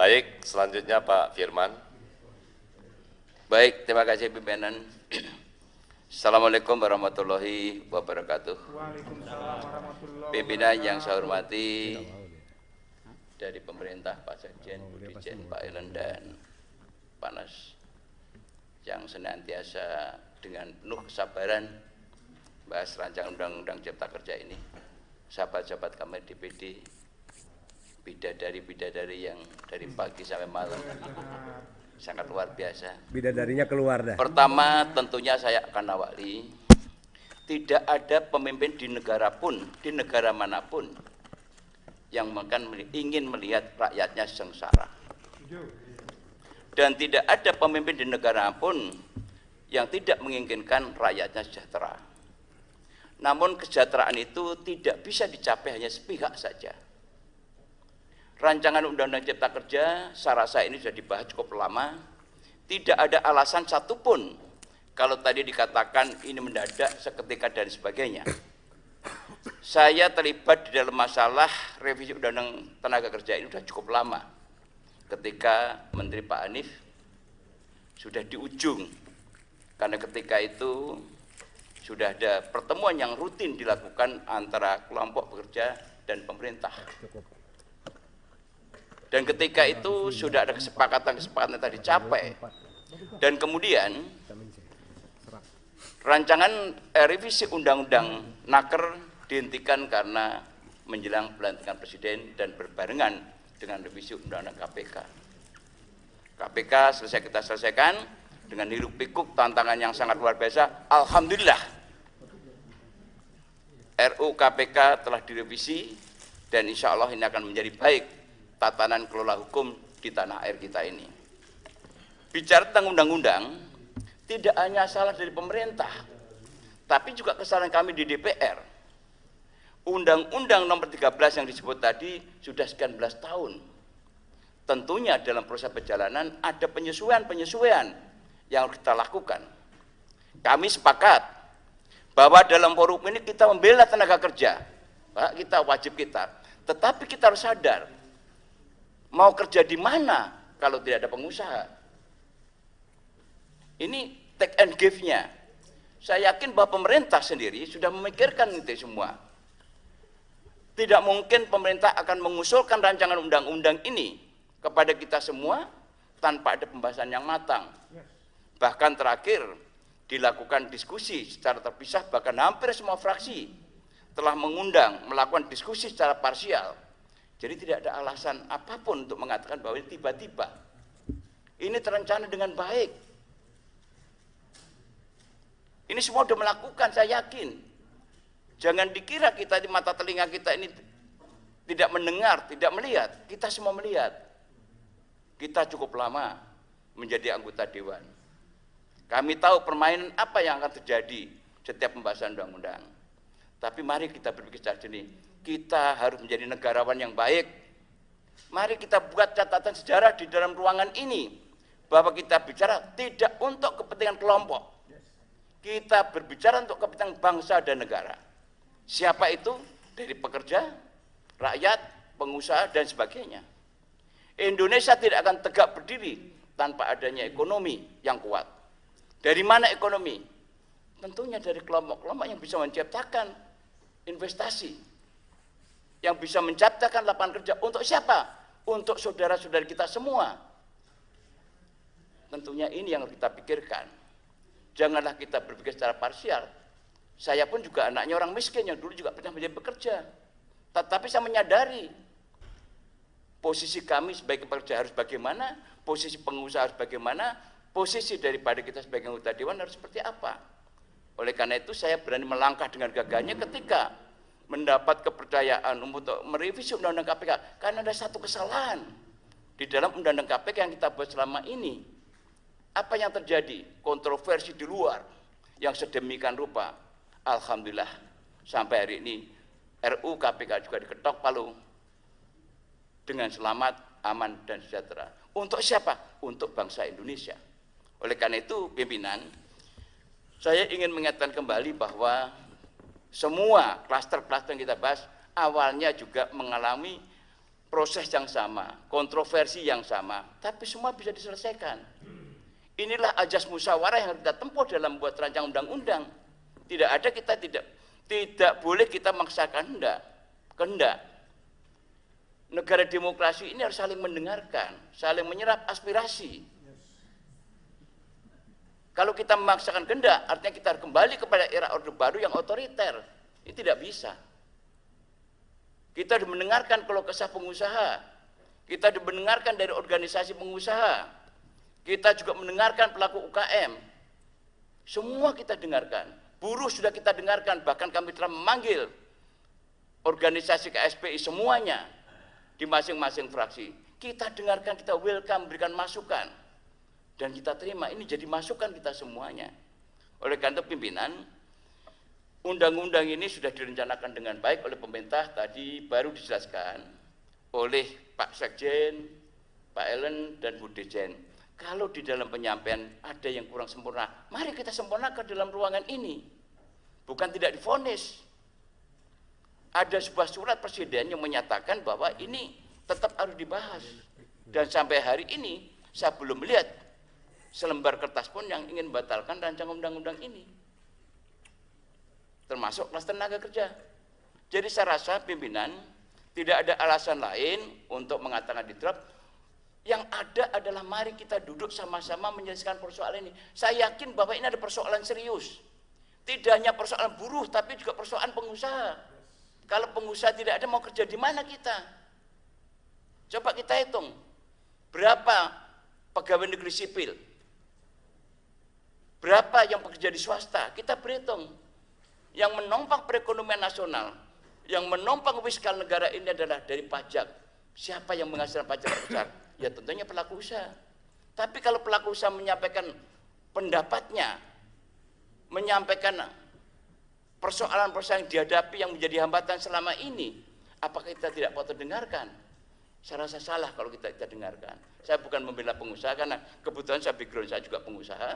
Baik, selanjutnya Pak Firman. Baik, terima kasih pimpinan. Assalamualaikum warahmatullahi wabarakatuh. Waalaikumsalam warahmatullahi wabarakatuh. Pimpinan yang saya hormati dari pemerintah, Pak Sekjen, Bu Dirjen, Pak Ellen dan Pak Nas, yang senantiasa dengan penuh kesabaran bahas rancangan undang-undang Cipta Kerja ini. Sahabat-sahabat kami DPD, bidadari-bidadari yang dari pagi sampai malam, sangat luar biasa. Bidadarinya keluar dah. Pertama, tentunya saya akan awali, tidak ada pemimpin di negara pun, di negara manapun, yang ingin melihat rakyatnya sengsara. Dan tidak ada pemimpin di negara pun yang tidak menginginkan rakyatnya sejahtera. Namun kesejahteraan itu tidak bisa dicapai hanya sepihak saja. Rancangan Undang-Undang Cipta Kerja, saya rasa ini sudah dibahas cukup lama. Tidak ada alasan satupun kalau tadi dikatakan ini mendadak, seketika dan sebagainya. Saya terlibat di dalam masalah revisi Undang-Undang Tenaga Kerja ini sudah cukup lama. Ketika Menteri Pak Hanif sudah di ujung, karena ketika itu sudah ada pertemuan yang rutin dilakukan antara kelompok pekerja dan pemerintah. Dan ketika itu sudah ada kesepakatan-kesepakatan yang tadi dicapai. Dan kemudian rancangan revisi Undang-Undang Naker dihentikan karena menjelang pelantikan Presiden dan berbarengan dengan revisi Undang-Undang KPK. KPK kita selesaikan dengan hiruk pikuk tantangan yang sangat luar biasa. Alhamdulillah RUU KPK telah direvisi dan insya Allah ini akan menjadi baik tatanan kelola hukum di tanah air kita ini. Bicara tentang undang-undang, tidak hanya salah dari pemerintah, tapi juga kesalahan kami di DPR. Undang-Undang nomor 13 yang disebut tadi sudah sekian belas tahun. Tentunya dalam proses perjalanan ada penyesuaian-penyesuaian yang harus kita lakukan. Kami sepakat bahwa dalam forum ini kita membela tenaga kerja, kita wajib kita. Tetapi kita harus sadar, mau kerja di mana kalau tidak ada pengusaha? Ini take and give-nya. Saya yakin bahwa pemerintah sendiri sudah memikirkan itu semua. Tidak mungkin pemerintah akan mengusulkan rancangan undang-undang ini kepada kita semua tanpa ada pembahasan yang matang. Bahkan terakhir dilakukan diskusi secara terpisah, bahkan hampir semua fraksi telah melakukan diskusi secara parsial. Jadi tidak ada alasan apapun untuk mengatakan bahwa tiba-tiba ini terencana dengan baik. Ini semua sudah melakukan, saya yakin. Jangan dikira kita di mata telinga kita ini tidak mendengar, tidak melihat. Kita semua melihat. Kita cukup lama menjadi anggota dewan. Kami tahu permainan apa yang akan terjadi setiap pembahasan undang-undang. Tapi mari kita berpikir secara jernih. Kita harus menjadi negarawan yang baik. Mari kita buat catatan sejarah di dalam ruangan ini bahwa kita bicara tidak untuk kepentingan kelompok. Kita berbicara untuk kepentingan bangsa dan negara. Siapa itu? Dari pekerja, rakyat, pengusaha dan sebagainya. Indonesia tidak akan tegak berdiri tanpa adanya ekonomi yang kuat. Dari mana ekonomi? Tentunya dari kelompok-kelompok yang bisa menciptakan investasi, yang bisa menciptakan lapangan kerja. Untuk siapa? Untuk saudara-saudara kita semua. Tentunya ini yang harus kita pikirkan. Janganlah kita berpikir secara parsial. Saya pun juga anaknya orang miskin yang dulu juga pernah menjadi bekerja. Tetapi saya menyadari posisi kami sebagai pekerja harus bagaimana, posisi pengusaha harus bagaimana, posisi daripada kita sebagai anggota dewan harus seperti apa. Oleh karena itu saya berani melangkah dengan gagahnya ketika mendapat kepercayaan untuk merevisi Undang-Undang KPK, karena ada satu kesalahan di dalam Undang-Undang KPK yang kita buat selama ini. Apa yang terjadi? Kontroversi di luar yang sedemikian rupa. Alhamdulillah sampai hari ini RUU KPK juga diketok palu dengan selamat, aman dan sejahtera. Untuk siapa? Untuk bangsa Indonesia. Oleh karena itu pimpinan, saya ingin mengingatkan kembali bahwa semua klaster-klaster yang kita bahas awalnya juga mengalami proses yang sama, kontroversi yang sama, tapi semua bisa diselesaikan. Inilah ajas musyawarah yang kita tempuh dalam membuat rancangan undang-undang. Tidak ada kita tidak boleh kita memaksakan kehendak. Negara demokrasi ini harus saling mendengarkan, saling menyerap aspirasi. Kalau kita memaksakan kehendak, artinya kita harus kembali kepada era Orde Baru yang otoriter. Ini tidak bisa. Kita harus mendengarkan keluh kesah pengusaha. Kita harus mendengarkan dari organisasi pengusaha. Kita juga mendengarkan pelaku UKM. Semua kita dengarkan. Buruh sudah kita dengarkan, bahkan kami telah memanggil organisasi KSPI semuanya di masing-masing fraksi. Kita dengarkan, kita welcome, berikan masukan. Dan kita terima, ini jadi masukan kita semuanya. Oleh karena itu pimpinan, undang-undang ini sudah direncanakan dengan baik oleh pemerintah, tadi baru dijelaskan oleh Pak Sekjen, Pak Ellen, dan Bu Dirjen. Kalau di dalam penyampaian ada yang kurang sempurna, mari kita sempurnakan dalam ruangan ini. Bukan tidak divonis. Ada sebuah surat presiden yang menyatakan bahwa ini tetap harus dibahas. Dan sampai hari ini, saya belum melihat selembar kertas pun yang ingin membatalkan rancangan undang-undang ini. Termasuk kelas tenaga kerja. Jadi saya rasa pimpinan tidak ada alasan lain untuk mengatakan di drop. Yang ada adalah mari kita duduk sama-sama menyelesaikan persoalan ini. Saya yakin bahwa ini ada persoalan serius. Tidak hanya persoalan buruh, tapi juga persoalan pengusaha. Kalau pengusaha tidak ada, mau kerja di mana kita? Coba kita hitung. Berapa pegawai negeri sipil? Berapa yang bekerja di swasta? Kita berhitung. Yang menopang perekonomian nasional, yang menopang fiskal negara ini adalah dari pajak. Siapa yang menghasilkan pajak besar? Ya tentunya pelaku usaha. Tapi kalau pelaku usaha menyampaikan pendapatnya, menyampaikan persoalan-persoalan yang dihadapi yang menjadi hambatan selama ini, apakah kita tidak patut dengarkan? Saya rasa salah kalau kita dengarkan. Saya bukan membela pengusaha karena kebetulan saya background saya juga pengusaha.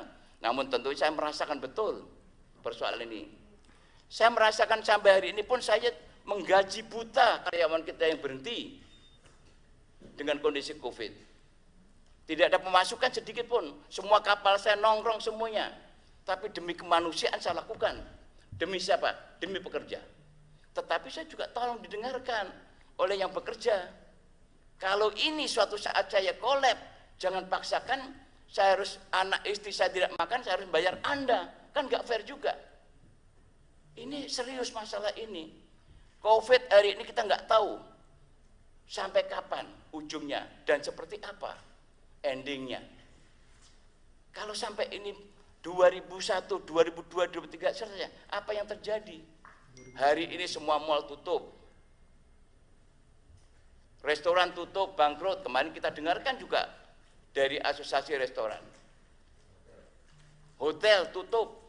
Namun tentu saya merasakan betul persoalan ini. Saya merasakan sampai hari ini pun saya menggaji buta karyawan kita yang berhenti dengan kondisi COVID. Tidak ada pemasukan sedikit pun. Semua kapal saya nongkrong semuanya. Tapi demi kemanusiaan saya lakukan. Demi siapa? Demi pekerja. Tetapi saya juga tolong didengarkan oleh yang bekerja. Kalau ini suatu saat saya kolab, jangan paksakan saya harus, anak istri saya tidak makan, saya harus bayar Anda. Kan nggak fair juga. Ini serius masalah ini. COVID hari ini kita nggak tahu sampai kapan ujungnya dan seperti apa endingnya. Kalau sampai ini 2001, 2002, 2003 selesai, apa yang terjadi? Hari ini semua mal tutup. Restoran tutup, bangkrut. Kemarin kita dengarkan juga dari asosiasi restoran. Hotel tutup.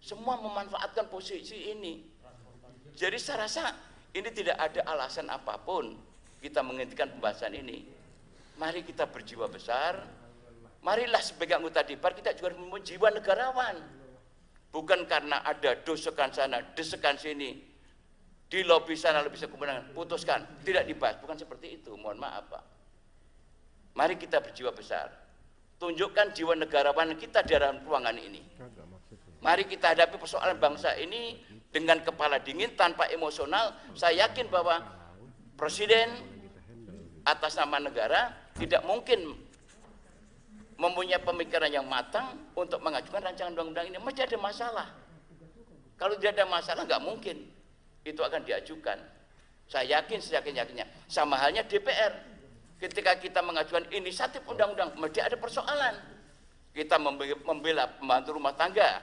Semua memanfaatkan posisi ini. Jadi saya rasa ini tidak ada alasan apapun kita menghentikan pembahasan ini. Mari kita berjiwa besar. Marilah sebagai anggota DPR kita juga mempunyai jiwa negarawan. Bukan karena ada desakan sana, desakan sini, di lobi sana, lobi kemenangan, putuskan, tidak dibahas. Bukan seperti itu, mohon maaf Pak. Mari kita berjiwa besar. Tunjukkan jiwa negarawan kita di dalam ruangan ini. Mari kita hadapi persoalan bangsa ini dengan kepala dingin, tanpa emosional. Saya yakin bahwa Presiden atas nama negara tidak mungkin mempunyai pemikiran yang matang untuk mengajukan rancangan undang-undang ini. Mesti ada masalah. Kalau tidak ada masalah, nggak mungkin itu akan diajukan. Saya yakin, seyakin-yakinnya. Sama halnya DPR. Ketika kita mengajukan inisiatif undang-undang, mesti ada persoalan. Kita membela pembantu rumah tangga,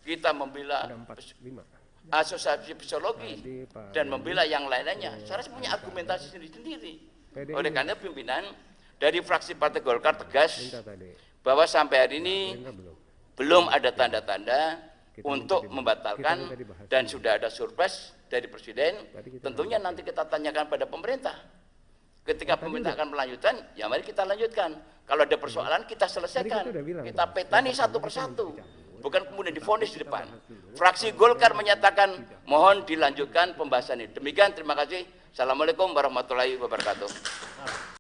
kita membela asosiasi psikologi, dan membela yang lain-lainnya. Saya rasa punya argumentasi sendiri-sendiri. Oleh karena pimpinan dari fraksi Partai Golkar tegas bahwa sampai hari ini belum ada tanda-tanda untuk membatalkan, dan sudah ada surprise dari Presiden. Tentunya nanti kita tanyakan pada pemerintah. Ketika pemerintah akan melanjutkan, ya mari kita lanjutkan. Kalau ada persoalan kita selesaikan, kita petani satu persatu, bukan kemudian divonis di depan. Fraksi Golkar menyatakan mohon dilanjutkan pembahasan ini. Demikian, terima kasih. Assalamualaikum warahmatullahi wabarakatuh.